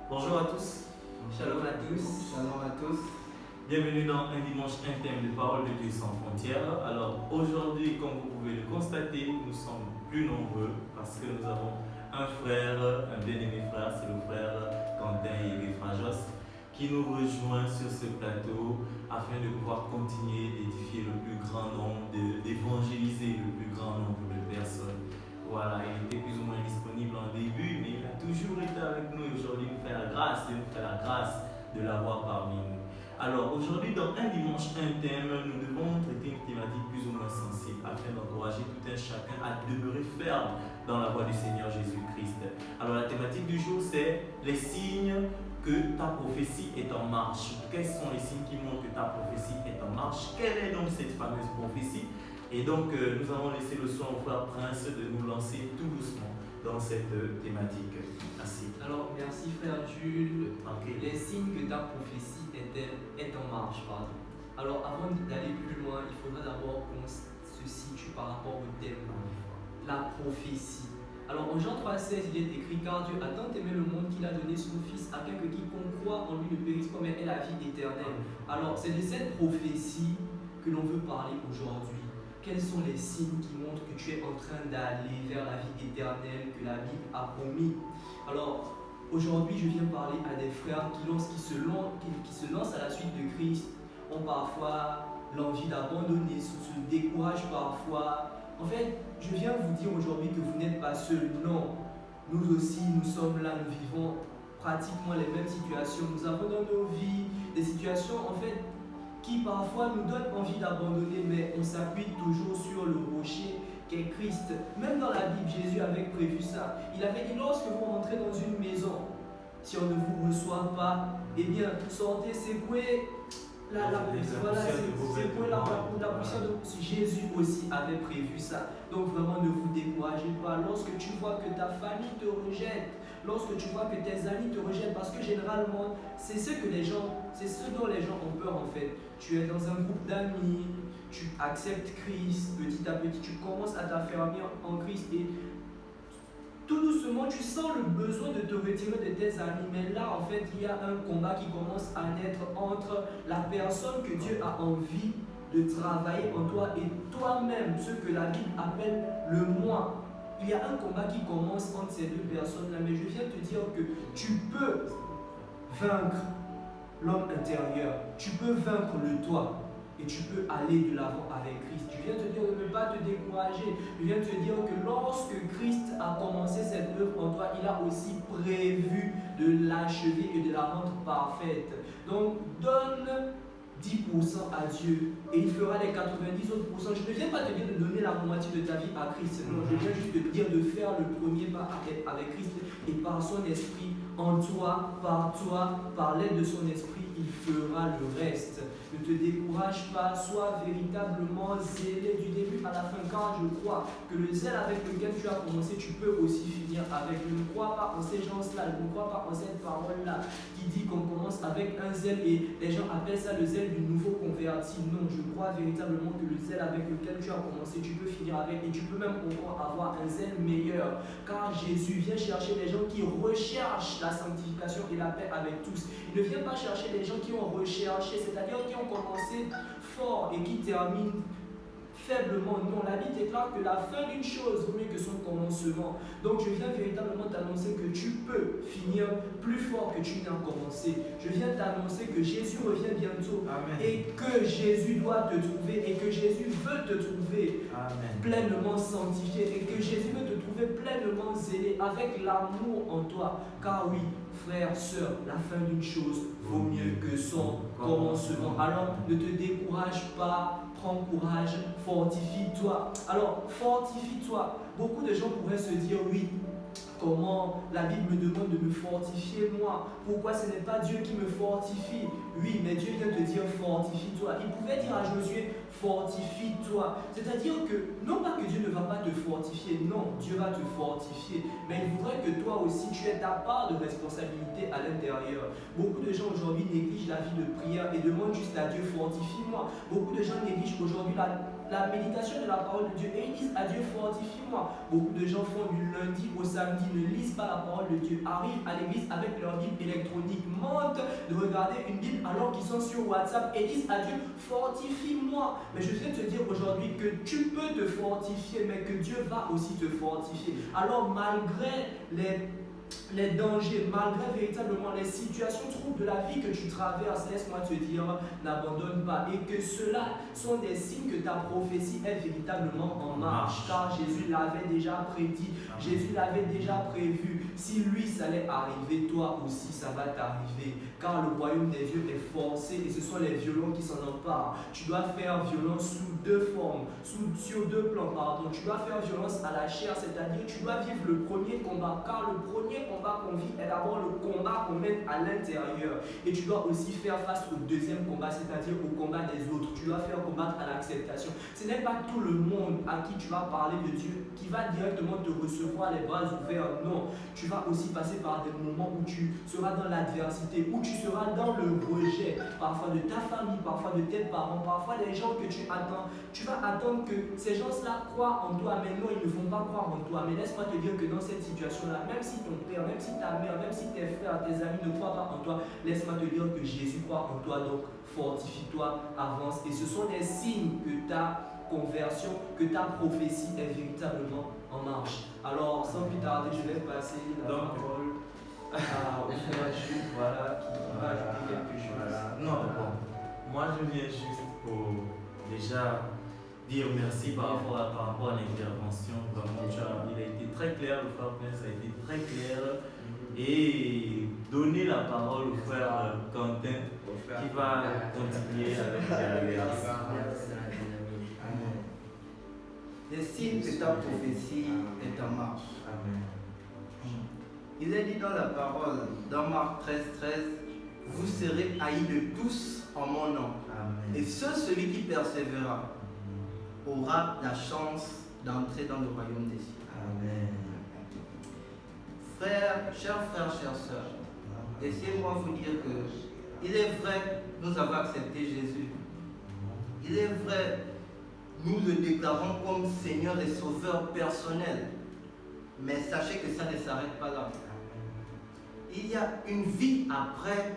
Bonjour à tous. Shalom à tous. Shalom à tous. Bienvenue dans un dimanche intime de Parole de Dieu sans frontières. Alors aujourd'hui, comme vous pouvez le constater, nous sommes plus nombreux parce que nous avons un frère, un bien-aimé frère, c'est le frère Quentin Yévé Frajos, qui nous rejoint sur ce plateau afin de pouvoir continuer d'édifier le plus grand nombre, d'évangéliser le plus grand nombre de personnes. Voilà, il était plus ou moins disponible en début, mais il a toujours été avec nous et aujourd'hui il nous fait la grâce de l'avoir parmi nous. Alors aujourd'hui, dans un dimanche intime, nous devons traiter une thématique plus ou moins sensible afin d'encourager tout un chacun à demeurer ferme dans la voie du Seigneur Jésus-Christ. Alors la thématique du jour, c'est les signes que ta prophétie est en marche. Quels sont les signes qui montrent que ta prophétie est en marche? Quelle est donc cette fameuse prophétie? Et donc, nous allons laisser le soin au frère Prince de nous lancer tout doucement dans cette thématique. Merci. Alors, merci frère Jules. Okay. Les signes que ta prophétie est en marche. Pardon. Alors, avant d'aller plus loin, il faudra d'abord qu'on se situe par rapport au thème. La prophétie. Alors, en Jean 3,16, il est écrit: car Dieu a tant aimé le monde qu'il a donné son Fils afin que quiconque croit en lui ne périsse pas mais ait la vie éternelle. Alors, c'est de cette prophétie que l'on veut parler aujourd'hui. Quels sont les signes qui montrent que tu es en train d'aller vers la vie éternelle que la Bible a promis? Alors, aujourd'hui, je viens parler à des frères qui se lancent à la suite de Christ, ont parfois l'envie d'abandonner, se découragent parfois. En fait, je viens vous dire aujourd'hui que vous n'êtes pas seuls. Non, nous aussi, nous sommes là, nous vivons pratiquement les mêmes situations. Nous avons dans nos vies des situations, en fait, qui parfois nous donnent envie d'abandonner, mais on s'appuie toujours sur le rocher qu'est Christ. Même dans la Bible, Jésus avait prévu ça. Il avait dit: lorsque vous rentrez dans une maison, si on ne vous reçoit pas, eh bien, sortez, secouez la poussière. Jésus aussi avait prévu ça. Donc vraiment, ne vous découragez pas. Lorsque tu vois que ta famille te rejette, lorsque tu vois que tes amis te rejettent, parce que généralement, c'est ce dont les gens ont peur en fait. Tu es dans un groupe d'amis, tu acceptes Christ, petit à petit, tu commences à t'affermir en Christ et tout doucement, tu sens le besoin de te retirer de tes amis. Mais là, en fait, il y a un combat qui commence à naître entre la personne que Dieu a envie de travailler en toi et toi-même, ce que la Bible appelle le moi. Il y a un combat qui commence entre ces deux personnes-là. Mais je viens te dire que tu peux vaincre l'homme intérieur. Tu peux vaincre le toi. Et tu peux aller de l'avant avec Christ. Je viens te dire de ne pas te décourager. Je viens te dire que lorsque Christ a commencé cette œuvre en toi, il a aussi prévu de l'achever et de la rendre parfaite. Donc, donne 10% à Dieu et il fera les 90 autres pourcents. Je ne viens pas te dire de donner la moitié de ta vie à Christ. Non, je viens juste te dire de faire le premier pas avec Christ et par son esprit en toi, par l'aide de son esprit, il fera le reste. Ne te décourage pas, sois véritablement zélé du début à la fin, car je crois que le zèle avec lequel tu as commencé, tu peux aussi finir avec. Je ne crois pas en ces gens-là, je ne crois pas en cette parole-là qui dit qu'on commence avec un zèle et les gens appellent ça le zèle du nouveau converti. Non, je crois véritablement que le zèle avec lequel tu as commencé, tu peux finir avec et tu peux même encore avoir un zèle meilleur, car Jésus vient chercher les gens qui recherchent la sanctification et la paix avec tous. Il ne vient pas chercher les gens qui ont recherché, c'est-à-dire qui ont commencé fort et qui terminent faiblement. Non, la Bible déclare que la fin d'une chose vaut mieux que son commencement. Donc je viens véritablement t'annoncer que tu peux finir plus fort que tu n'as commencé. Je viens t'annoncer que Jésus revient bientôt. Amen. Et que Jésus doit te trouver et que Jésus veut te trouver. Amen. Pleinement sanctifié et que Jésus veut te trouver pleinement zélé avec l'amour en toi. Car oui, frère, sœur, la fin d'une chose vaut mieux que son commencement. Alors ne te décourage pas, prends courage, fortifie-toi. Alors fortifie-toi. Beaucoup de gens pourraient se dire: oui, comment la Bible me demande de me fortifier moi? Pourquoi ce n'est pas Dieu qui me fortifie? Oui, mais Dieu vient te dire: fortifie-toi. Il pouvait dire à Josué: fortifie-toi. C'est-à-dire que, non pas que Dieu ne va pas te fortifier, non, Dieu va te fortifier, mais il voudrait que toi aussi tu aies ta part de responsabilité à l'intérieur. Beaucoup de gens aujourd'hui négligent la vie de prière et demandent juste à Dieu: fortifie-moi. Beaucoup de gens négligent aujourd'hui la méditation de la parole de Dieu et ils disent à Dieu: fortifie-moi. Beaucoup de gens font du lundi au samedi, ne lisent pas la parole de Dieu, arrivent à l'église avec leur Bible et les honte de regarder une Bible alors qu'ils sont sur WhatsApp et disent à Dieu, fortifie-moi. Mais je viens de te dire aujourd'hui que tu peux te fortifier, mais que Dieu va aussi te fortifier. Alors malgré les dangers, malgré véritablement les situations troubles de la vie que tu traverses, laisse-moi te dire, n'abandonne pas. Et que cela sont des signes que ta prophétie est véritablement en marche. Car Jésus l'avait déjà prédit, Jésus l'avait déjà prévu. Si lui, ça allait arriver, toi aussi, ça va t'arriver. Car le royaume des dieux est forcé et ce sont les violents qui s'en emparent. Tu dois faire violence sous deux formes, sur deux plans, pardon. Tu dois faire violence à la chair, c'est-à-dire tu dois vivre le premier combat. Car le premier combat qu'on vit est d'abord le combat qu'on mène à l'intérieur. Et tu dois aussi faire face au deuxième combat, c'est-à-dire au combat des autres. Tu dois faire combattre à l'acceptation. Ce n'est pas tout le monde à qui tu vas parler de Dieu qui va directement te recevoir les bras ouverts. Non, tu vas aussi passer par des moments où tu seras dans l'adversité, où tu seras dans le rejet, parfois de ta famille, parfois de tes parents, parfois des gens que tu attends. Tu vas attendre que ces gens-là croient en toi, mais non, ils ne vont pas croire en toi. Mais laisse-moi te dire que dans cette situation-là, même si ton père, même si ta mère, même si tes frères, tes amis ne croient pas en toi, laisse-moi te dire que Jésus croit en toi, donc fortifie-toi, avance. Et ce sont des signes que ta conversion, que ta prophétie est véritablement en marche. Alors, sans plus tarder, je vais passer la parole au frère Jules, voilà, qui va ajouter quelque chose. Voilà. Non, bon. Moi, je viens juste pour déjà dire merci par rapport à l'intervention. Vraiment, il a été très clair, le frère Prince a été très clair. Et donner la parole au frère Quentin qui va continuer avec la Le signe que ta prophétie est en marche. Amen. Il est dit dans la parole, dans Marc 13, vous serez haïs de tous en mon nom. Amen. Et celui qui persévérera aura la chance d'entrer dans le royaume des cieux. Amen. Chers frères, chères sœurs, laissez-moi vous dire que il est vrai, nous avons accepté Jésus. Il est vrai, nous le déclarons comme Seigneur et Sauveur personnel. Mais sachez que ça ne s'arrête pas là. Il y a une vie après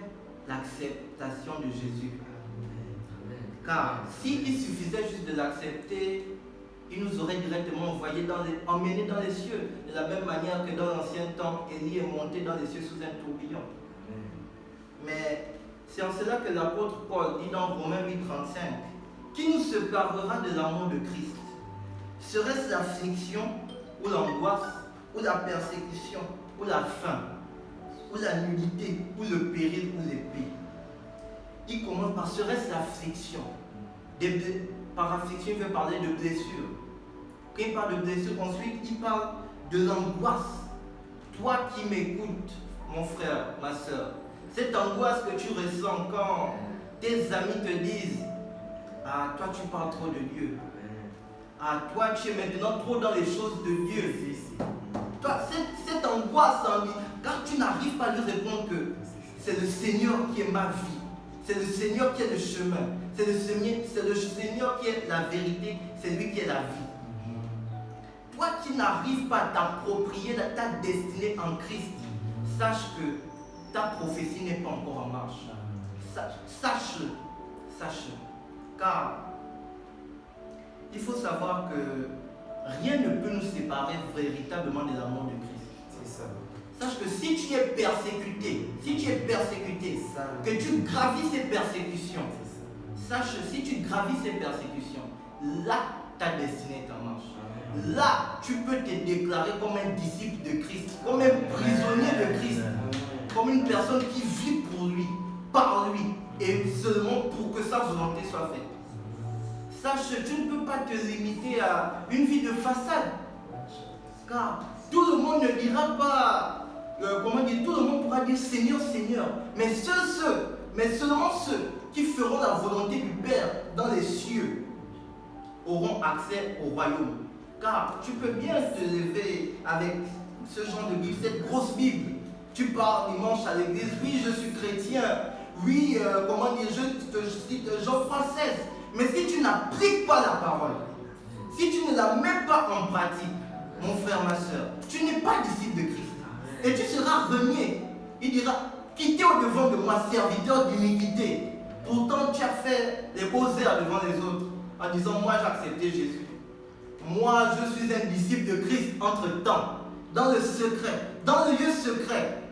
l'acceptation de Jésus. Car s'il suffisait juste de l'accepter, il nous aurait directement emmenés dans les cieux. De la même manière que dans l'ancien temps, Élie est monté dans les cieux sous un tourbillon. Mais c'est en cela que l'apôtre Paul dit dans Romains 8,35 qui nous séparera de l'amour de Christ? Serait-ce l'affliction ou l'angoisse ou la persécution ou la faim ou la nudité ou le péril ou l'épée? Il commence par serait-ce l'affliction? Par affliction, il veut parler de blessure. Quand il parle de blessure, ensuite il parle de l'angoisse. Toi qui m'écoutes, mon frère, ma soeur, cette angoisse que tu ressens quand tes amis te disent ah, toi tu parles trop de Dieu. Ah, toi tu es maintenant trop dans les choses de Dieu. Toi, cette angoisse en lui, car tu n'arrives pas à lui répondre que c'est le Seigneur qui est ma vie. C'est le Seigneur qui est le chemin. C'est le Seigneur qui est la vérité. C'est lui qui est la vie. Toi qui n'arrives pas à t'approprier ta destinée en Christ, sache que ta prophétie n'est pas encore en marche. Sache-le. Sache-le. Car il faut savoir que rien ne peut nous séparer véritablement de l'amour de Christ. C'est ça. Sache que si tu es persécuté, que tu gravis ces persécutions, sache si tu gravis ces persécutions, là ta destinée est en marche. Là tu peux te déclarer comme un disciple de Christ, comme un prisonnier de Christ, comme une personne qui vit pour lui, par lui, et seulement pour que sa volonté soit faite. Sache, tu ne peux pas te limiter à une vie de façade. Car tout le monde ne dira pas, tout le monde pourra dire Seigneur, Seigneur. Mais seulement ceux qui feront la volonté du Père dans les cieux auront accès au royaume. Car tu peux bien te lever avec ce genre de Bible, cette grosse Bible. Tu pars dimanche à l'église, oui, je suis chrétien. Oui, je te cite Jean 3,16. Mais si tu n'appliques pas la parole, si tu ne la mets pas en pratique, mon frère, ma soeur, tu n'es pas disciple de Christ. Et tu seras renié. Il dira, quitter au-devant de moi, serviteur d'iniquité. Pourtant, tu as fait les beaux airs devant les autres en disant, moi j'ai accepté Jésus. Moi, je suis un disciple de Christ entre-temps. Dans le secret, dans le lieu secret,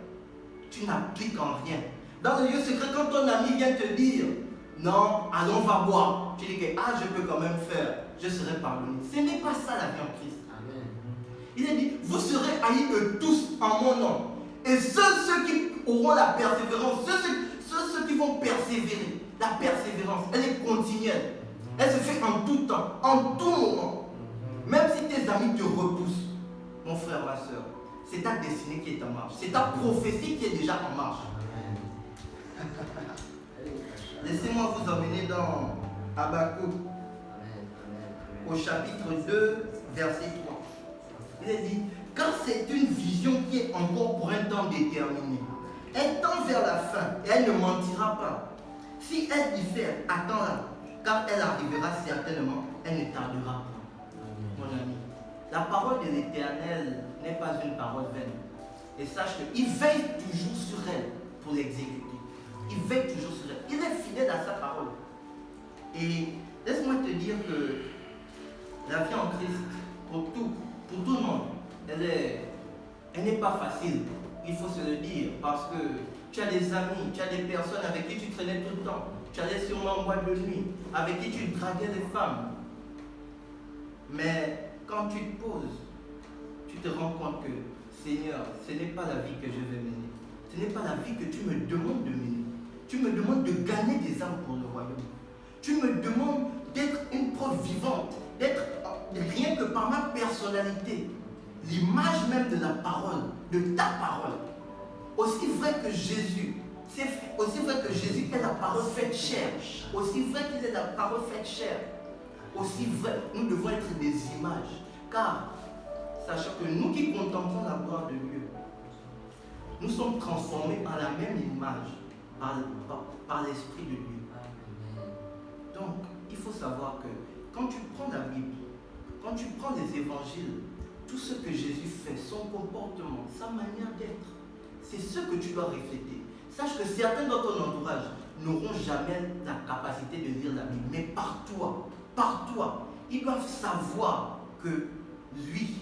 tu n'appliques en rien. Dans le lieu secret, quand ton ami vient te dire, non, allons, va boire, tu dis que, ah, je peux quand même faire, je serai pardonné. Ce n'est pas ça la vie en Christ. Amen. Il a dit, vous serez haïs de tous en mon nom. Et ceux qui auront la persévérance, ceux qui vont persévérer, la persévérance, elle est continuelle. Elle se fait en tout temps, en tout moment. Même si tes amis te repoussent, mon frère, ma soeur, c'est ta destinée qui est en marche. C'est ta prophétie qui est déjà en marche. Laissez-moi vous emmener dans Habakkuk, au chapitre 2, verset 3. Il est dit, car c'est une vision qui est encore pour un temps déterminé. Elle tend vers la fin et elle ne mentira pas. Si elle diffère, attends-la, car elle arrivera certainement, elle ne tardera pas. Mon ami, la parole de l'Éternel n'est pas une parole vaine. Et sache qu'il veille toujours sur elle pour l'exécuter. Il veille toujours sur elle. Il est fidèle à sa parole. Et laisse-moi te dire que la vie en Christ, pour tout le monde, elle n'est pas facile. Il faut se le dire, parce que tu as des amis, tu as des personnes avec qui tu traînais tout le temps. Tu allais sûrement en boîte de nuit, avec qui tu draguais les femmes. Mais quand tu te poses, tu te rends compte que, Seigneur, ce n'est pas la vie que je vais mener. Ce n'est pas la vie que tu me demandes de mener. Tu me demandes de gagner des âmes pour le royaume. Tu me demandes d'être une preuve vivante, d'être rien que par ma personnalité, l'image même de la parole, de ta parole. Aussi vrai que Jésus, c'est aussi vrai que Jésus est la parole faite chair, aussi vrai qu'il est la parole faite chair, aussi vrai, nous devons être des images. Car, sachant que nous qui contemplons la gloire de Dieu, nous sommes transformés en la même image par l'Esprit de Dieu. Donc, il faut savoir que quand tu prends la Bible, quand tu prends les évangiles, tout ce que Jésus fait, son comportement, sa manière d'être, c'est ce que tu dois refléter. Sache que certains dans ton entourage n'auront jamais la capacité de lire la Bible, mais par toi, ils doivent savoir que lui,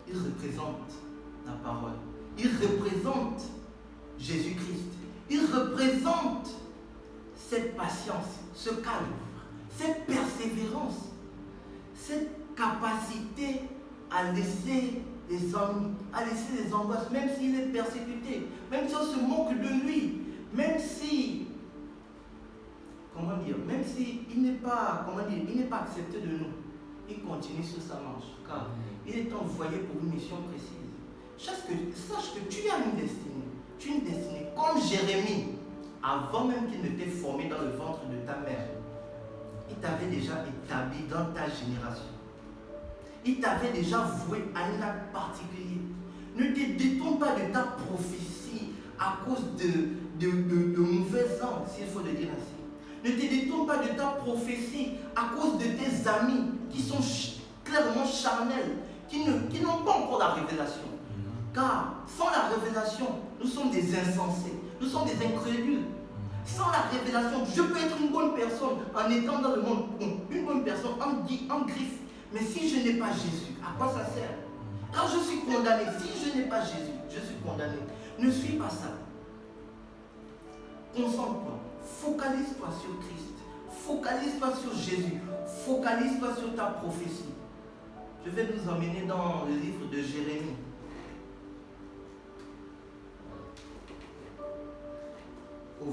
il représente la parole. Il représente Jésus-Christ. Il représente cette patience, ce calme, cette persévérance, cette capacité à laisser les ennuis, à laisser les angoisses, même s'il est persécuté, même si on se moque de lui, même si, même s'il n'est pas, il n'est pas accepté de nous, il continue sur sa marche, car il est envoyé pour une mission précise. Sache que tu as une destinée. Tu as une destinée. Comme Jérémie, avant même qu'il ne t'ait formé dans le ventre de ta mère, il t'avait déjà établi dans ta génération. Il t'avait déjà voué à un acte particulier. Ne te détourne pas de ta prophétie à cause de mauvais angles, s'il faut le dire ainsi. Ne te détourne pas de ta prophétie à cause de tes amis qui sont clairement charnels, qui n'ont pas encore la révélation. Car sans la révélation, nous sommes des insensés, nous sommes des incrédules. Sans la révélation, je peux être une bonne personne en étant dans le monde, une bonne personne en griffe. Mais si je n'ai pas Jésus, à quoi ça sert? Quand je suis condamné, si je n'ai pas Jésus, je suis condamné. Ne suis pas ça. Concentre-toi, focalise-toi sur Christ, focalise-toi sur Jésus, focalise-toi sur ta prophétie. Je vais nous emmener dans le livre de Jérémie. Au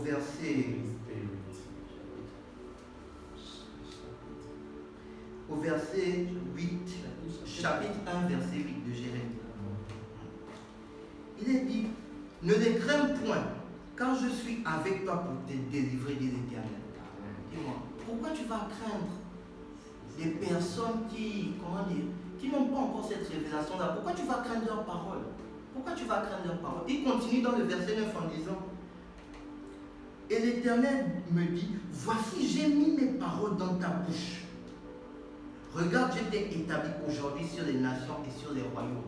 verset 8, chapitre 1, verset 8 de Jérémie. Il est dit, ne les crains point, car je suis avec toi pour te délivrer, dit l'Éternel. Dis-moi, pourquoi tu vas craindre des personnes qui n'ont pas encore cette révélation-là? Pourquoi tu vas craindre leur parole? Pourquoi tu vas craindre leur parole? Il continue dans le verset 9 en disant, et l'Éternel me dit, voici j'ai mis mes paroles dans ta bouche. Regarde, je t'ai établi aujourd'hui sur les nations et sur les royaumes.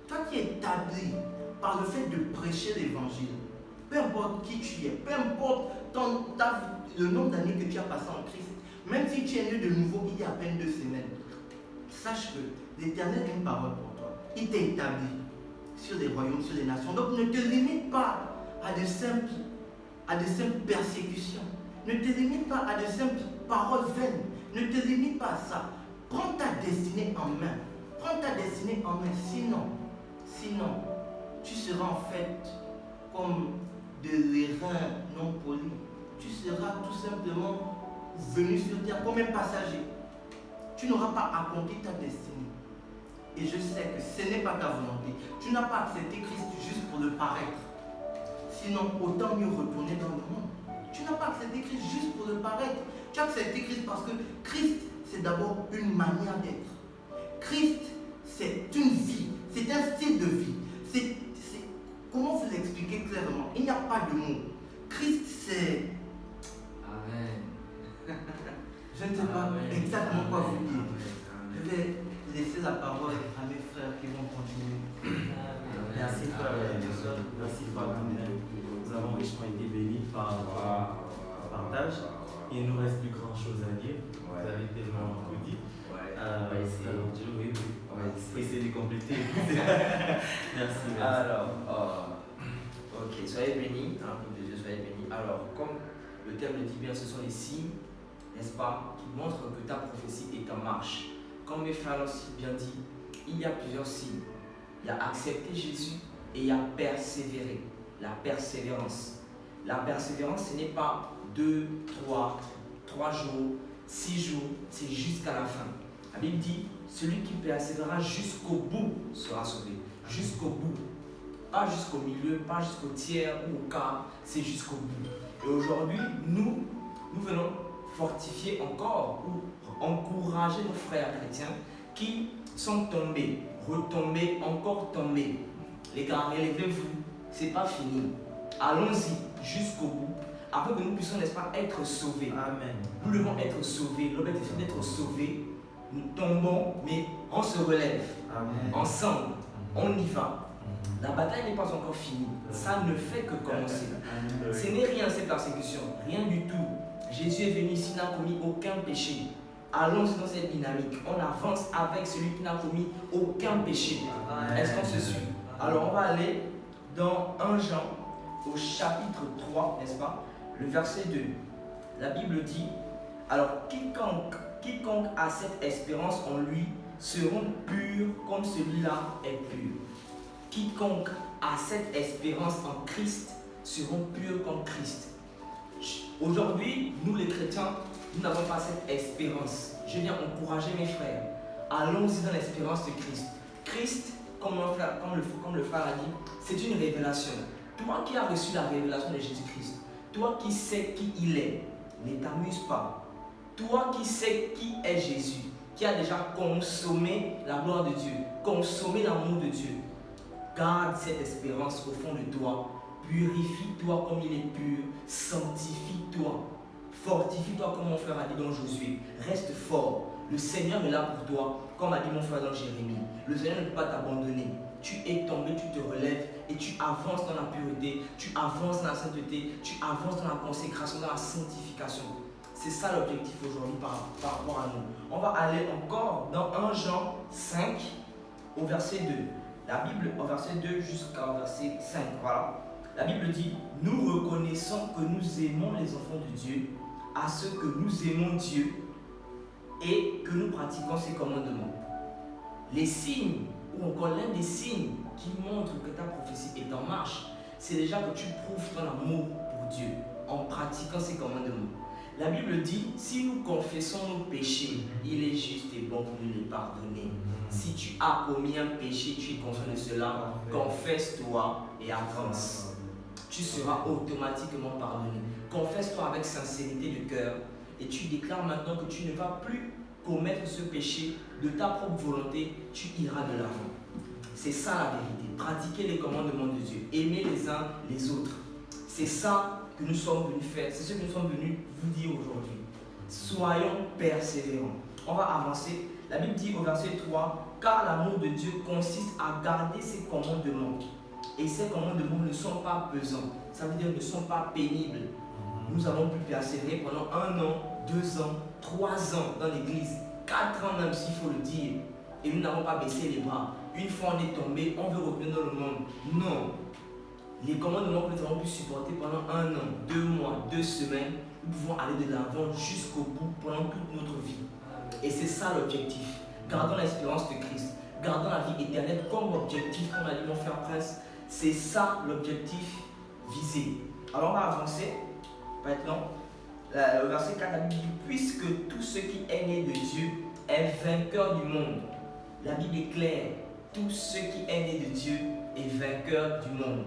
Toi qui es établi par le fait de prêcher l'évangile, peu importe qui tu es, peu importe le nombre d'années que tu as passé en Christ, même si tu es né de nouveau il y a à peine 2 semaines, sache que l'Éternel a une parole pour toi. Il t'a établi sur les royaumes, sur les nations. Donc ne te limite pas à de simples persécutions. Ne te limite pas à de simples paroles vaines. Ne te limite pas à ça. Prends ta destinée en main. Prends ta destinée en main. Sinon, tu seras en fait comme de l'airain non poli. Tu seras tout simplement venu sur terre comme un passager. Tu n'auras pas accompli ta destinée. Et je sais que ce n'est pas ta volonté. Tu n'as pas accepté Christ juste pour le paraître. Sinon, autant mieux retourner dans le monde. Tu n'as pas accepté Christ juste pour le paraître. Tu as accepté Christ parce que Christ, c'est d'abord une manière d'être. Christ, c'est une vie. C'est un style de vie. Comment vous l'expliquer clairement? Il n'y a pas de mots. Christ, c'est... Amen. Je ne sais pas exactement quoi vous dire. Je vais laisser la parole à mes frères qui vont continuer. Merci frère Nelson, merci frère Camille. Nous avons richement été bénis par le partage. Il ne nous reste plus grand chose à dire. Vous avez tellement tout dit. Alors, on va essayer de compléter. Merci. Alors, ok, soyez bénis, dans le nom de Dieu, soyez bénis. Alors, comme le terme le dit bien, ce sont les signes, n'est-ce pas, qui montrent que ta prophétie est en marche. Comme mes frères l'ont si bien dit, il y a plusieurs signes. Il y a accepter Jésus et il y a persévérer. La persévérance. La persévérance, ce n'est pas 2, 3 jours, 6 jours, c'est jusqu'à la fin. La Bible dit, celui qui persévérera jusqu'au bout sera sauvé. Jusqu'au bout. Pas jusqu'au milieu, pas jusqu'au tiers ou au quart, c'est jusqu'au bout. Et aujourd'hui, nous venons fortifier encore ou encourager nos frères chrétiens qui sont tombés, retombés, encore tombés. Les gars, relevez-vous, c'est pas fini. Allons-y jusqu'au bout, afin que nous puissions, n'est-ce pas, être sauvés. Amen. Nous devons être sauvés. L'objectif est d'être sauvés. Nous tombons, mais on se relève. Amen. Ensemble, on y va. La bataille n'est pas encore finie. Ça ne fait que commencer. Ce n'est rien cette persécution, rien du tout. Jésus est venu ici, n'a commis aucun péché. Allons-y dans cette dynamique. On avance avec celui qui n'a commis aucun péché. Est-ce qu'on se suit? Alors on va aller dans 1 Jean au chapitre 3, n'est-ce pas? Le verset 2. La Bible dit, alors quiconque a cette espérance en lui seront purs comme celui-là est pur. Quiconque a cette espérance en Christ seront purs comme Christ. Aujourd'hui, nous les chrétiens, nous n'avons pas cette espérance. Je viens encourager mes frères. Allons-y dans l'espérance de Christ. Christ, comme le frère a dit, c'est une révélation. Toi qui as reçu la révélation de Jésus-Christ, toi qui sais qui il est, ne t'amuse pas. Toi qui sais qui est Jésus, qui a déjà consommé la gloire de Dieu, consommé l'amour de Dieu, garde cette espérance au fond de toi. Purifie-toi comme il est pur. Sanctifie-toi. Fortifie-toi comme mon frère a dit dans Josué. Reste fort. Le Seigneur est là pour toi, comme a dit mon frère dans Jérémie. Le Seigneur ne peut pas t'abandonner. Tu es tombé, tu te relèves et tu avances dans la pureté, tu avances dans la sainteté, tu avances dans la consécration, dans la sanctification. C'est ça l'objectif aujourd'hui par rapport à nous. On va aller encore dans 1 Jean 5 au verset 2. La Bible au verset 2 jusqu'au verset 5. Voilà. La Bible dit, nous reconnaissons que nous aimons les enfants de Dieu à ce que nous aimons Dieu et que nous pratiquons ses commandements. Les signes, ou encore l'un des signes qui montre que ta prophétie est en marche, c'est déjà que tu prouves ton amour pour Dieu en pratiquant ses commandements. La Bible dit, si nous confessons nos péchés, il est juste et bon pour nous les pardonner. Si tu as commis un péché, tu es conscient de cela, confesse-toi et avance. Tu seras automatiquement pardonné. Confesse-toi avec sincérité de cœur et tu déclares maintenant que tu ne vas plus commettre ce péché de ta propre volonté, tu iras de l'avant. C'est ça la vérité. Pratiquer les commandements de Dieu, aimer les uns les autres. C'est ça que nous sommes venus faire, c'est ce que nous sommes venus vous dire aujourd'hui. Soyons persévérants. On va avancer. La Bible dit au verset 3, car l'amour de Dieu consiste à garder ses commandements. et ces commandements ne sont pas pesants. Ça veut dire ne sont pas pénibles. Nous avons pu persévérer pendant 1 an, 2 ans, 3 ans dans l'église, 4 ans même s'il faut le dire. Et nous n'avons pas baissé les bras. Une fois on est tombé, on veut revenir dans le monde. Non. Les commandements que nous avons pu supporter pendant 1 an, 2 mois, 2 semaines, nous pouvons aller de l'avant jusqu'au bout pendant toute notre vie. Et c'est ça l'objectif. Gardons l'espérance de Christ. Gardons la vie éternelle comme objectif, comme a dit mon frère Prince. C'est ça l'objectif visé. Alors on va avancer. Maintenant, au verset 4, la Bible dit « Puisque tout ce qui est né de Dieu est vainqueur du monde. » La Bible est claire. Tout ce qui est né de Dieu est vainqueur du monde.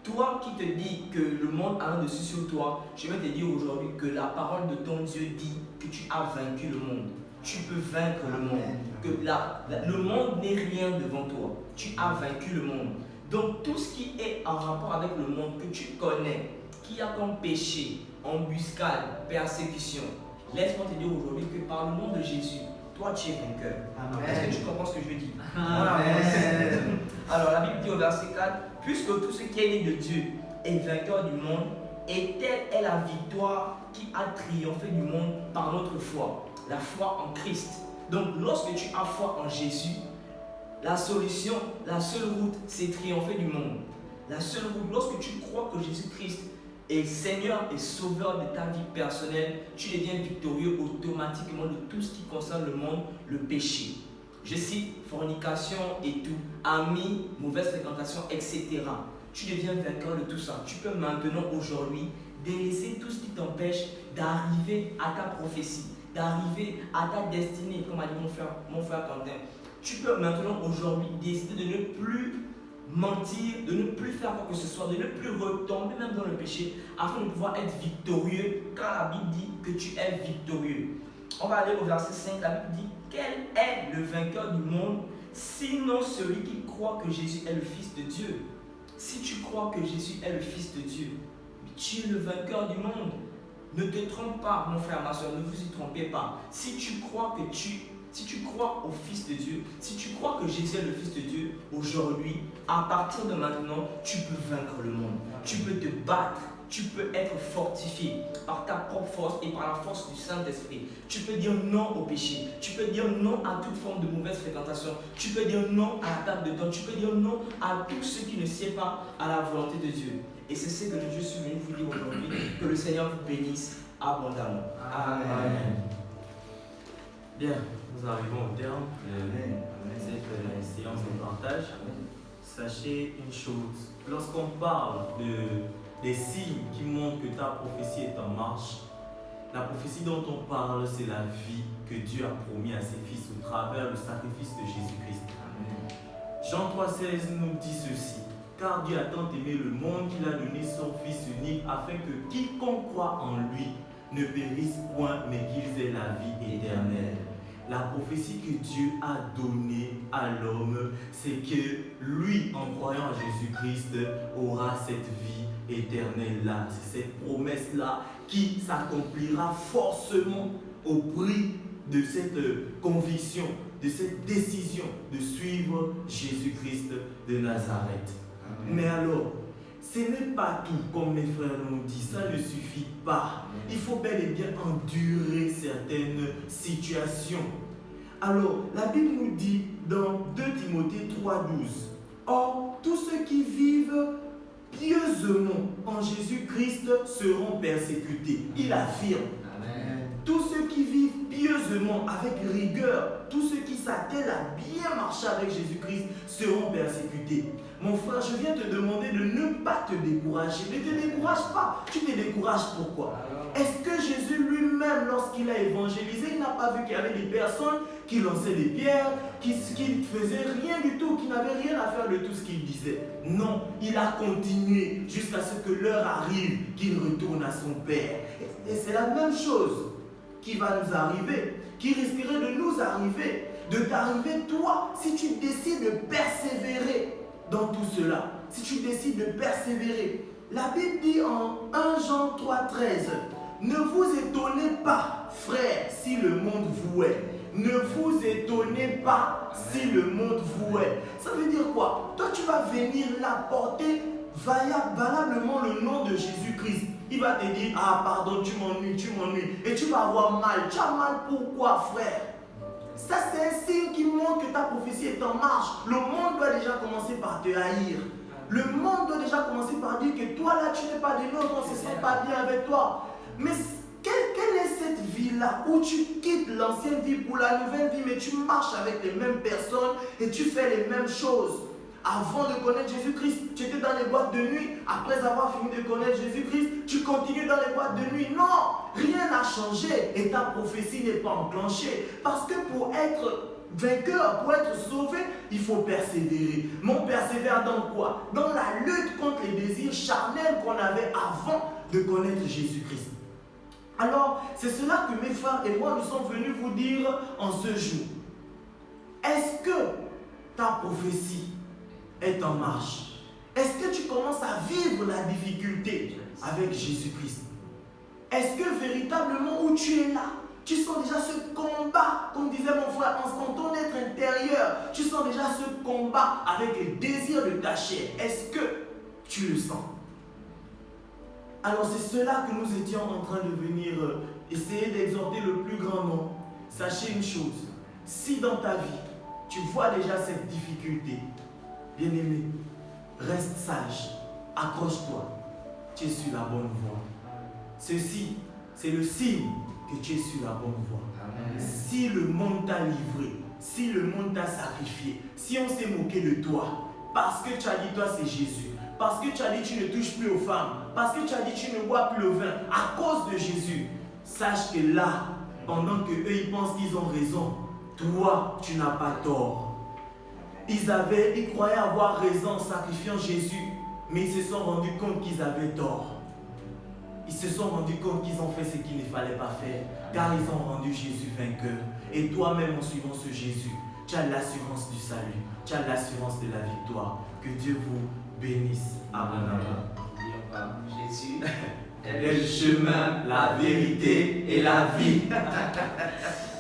Toi qui te dis que le monde a un dessus sur toi, je vais te dire aujourd'hui que la parole de ton Dieu dit que tu as vaincu le monde. Tu peux vaincre le monde. Que le monde n'est rien devant toi. Tu as vaincu le monde. Donc tout ce qui est en rapport avec le monde que tu connais, qui a comme péché, embuscade, persécution, laisse-moi te dire aujourd'hui que par le nom de Jésus, toi tu es vainqueur. Est-ce que tu comprends ce que je veux dire? Alors la Bible dit au verset 4, puisque tout ce qui est né de Dieu est vainqueur du monde, et telle est la victoire qui a triomphé du monde par notre foi, la foi en Christ. Donc lorsque tu as foi en Jésus, la solution, la seule route, c'est triompher du monde. La seule route, lorsque tu crois que Jésus-Christ est Seigneur et Sauveur de ta vie personnelle, tu deviens victorieux automatiquement de tout ce qui concerne le monde, le péché. Je cite fornication et tout, amis, mauvaise fréquentation, etc. Tu deviens vainqueur de tout ça. Tu peux maintenant, aujourd'hui, délaisser tout ce qui t'empêche d'arriver à ta prophétie, d'arriver à ta destinée, comme a dit mon frère Quentin. Tu peux maintenant, aujourd'hui, décider de ne plus mentir, de ne plus faire quoi que ce soit, de ne plus retomber même dans le péché, afin de pouvoir être victorieux, car la Bible dit que tu es victorieux. On va aller au verset 5, la Bible dit, quel est le vainqueur du monde, sinon celui qui croit que Jésus est le Fils de Dieu? Si tu crois que Jésus est le Fils de Dieu, tu es le vainqueur du monde. Ne te trompe pas, mon frère, ma soeur, ne vous y trompez pas. Si tu crois au Fils de Dieu, si tu crois que Jésus est le Fils de Dieu, aujourd'hui, à partir de maintenant, tu peux vaincre le monde. Tu peux te battre, tu peux être fortifié par ta propre force et par la force du Saint-Esprit. Tu peux dire non au péché, tu peux dire non à toute forme de mauvaise fréquentation, tu peux dire non à la table de temps, tu peux dire non à tout ce qui ne sied pas à la volonté de Dieu. Et c'est ce que je suis venu vous dire aujourd'hui, que le Seigneur vous bénisse abondamment. Amen. Bien, nous arrivons au terme de cette séance de partage. Sachez une chose, lorsqu'on parle des signes qui montrent que ta prophétie est en marche, la prophétie dont on parle, c'est la vie que Dieu a promis à ses fils au travers du sacrifice de Jésus-Christ. Jean 3,16 nous dit ceci, car Dieu a tant aimé le monde qu'il a donné son Fils unique afin que quiconque croit en lui ne périsse point, mais qu'ils aient la vie éternelle. La prophétie que Dieu a donnée à l'homme, c'est que lui, en croyant en Jésus-Christ, aura cette vie éternelle-là. C'est cette promesse-là qui s'accomplira forcément au prix de cette conviction, de cette décision de suivre Jésus-Christ de Nazareth. Amen. Mais alors, ce n'est pas tout, comme mes frères l'ont dit, ça ne suffit pas. Il faut bel et bien endurer certaines situations. Alors, la Bible nous dit dans 2 Timothée 3,12, or, tous ceux qui vivent pieusement en Jésus-Christ seront persécutés. Il affirme. Amen. Tous ceux qui vivent pieusement, avec rigueur, tous ceux qui s'attellent à bien marcher avec Jésus-Christ seront persécutés. Mon frère, je viens te demander de ne pas te décourager. Ne te décourage pas. Tu te décourages pourquoi? Est-ce que Jésus lui-même, lorsqu'il a évangélisé, il n'a pas vu qu'il y avait des personnes qui lançaient des pierres, qui ne faisaient rien du tout, qui n'avaient rien à faire de tout ce qu'il disait? Non, il a continué jusqu'à ce que l'heure arrive, qu'il retourne à son Père. Et c'est la même chose qui va nous arriver, qui risquerait de nous arriver, de t'arriver toi, si tu décides de persévérer dans tout cela, si tu décides de persévérer. La Bible dit en 1 Jean 3,13, ne vous étonnez pas, frères, si le monde vouait, Ne vous étonnez pas si le monde vous hait. Ça veut dire quoi? Toi, tu vas venir là porter valablement le nom de Jésus-Christ. Il va te dire, ah pardon, tu m'ennuies. Et tu vas avoir mal. Tu as mal pourquoi, frère? Ça, c'est un signe qui montre que ta prophétie est en marche. Le monde doit déjà commencer par te haïr. Le monde doit déjà commencer par dire que toi, là, tu n'es pas des nôtres, on ne se sent pas bien avec toi. Mais quelle est cette vie-là où tu quittes l'ancienne vie pour la nouvelle vie, mais tu marches avec les mêmes personnes et tu fais les mêmes choses? Avant de connaître Jésus-Christ, tu étais dans les boîtes de nuit. Après avoir fini de connaître Jésus-Christ, tu continues dans les boîtes de nuit. Non, rien n'a changé et ta prophétie n'est pas enclenchée. Parce que pour être vainqueur, pour être sauvé, il faut persévérer. Mais on persévère dans quoi? Dans la lutte contre les désirs charnels qu'on avait avant de connaître Jésus-Christ. Alors, c'est cela que mes frères et moi, nous sommes venus vous dire en ce jour. Est-ce que ta prophétie est en marche? Est-ce que tu commences à vivre la difficulté avec Jésus-Christ? Est-ce que véritablement où tu es là, tu sens déjà ce combat, comme disait mon frère, en ton être intérieur, tu sens déjà ce combat avec les désirs de ta chair? Est-ce que tu le sens? Alors c'est cela que nous étions en train de venir essayer d'exhorter le plus grand nombre. Sachez une chose, si dans ta vie, tu vois déjà cette difficulté, bien-aimé, reste sage, accroche-toi, tu es sur la bonne voie. Ceci, c'est le signe que tu es sur la bonne voie. Amen. Si le monde t'a livré, si le monde t'a sacrifié, si on s'est moqué de toi, parce que tu as dit toi c'est Jésus, parce que tu as dit tu ne touches plus aux femmes, parce que tu as dit tu ne bois plus le vin, à cause de Jésus, sache que là, pendant que eux ils pensent qu'ils ont raison, toi tu n'as pas tort. Ils croyaient avoir raison en sacrifiant Jésus, mais ils se sont rendus compte qu'ils avaient tort. Ils se sont rendus compte qu'ils ont fait ce qu'il ne fallait pas faire, car ils ont rendu Jésus vainqueur. Et toi-même, en suivant ce Jésus, tu as l'assurance du salut, tu as l'assurance de la victoire. Que Dieu vous bénisse abondamment. Jésus est le chemin, la vérité et la vie.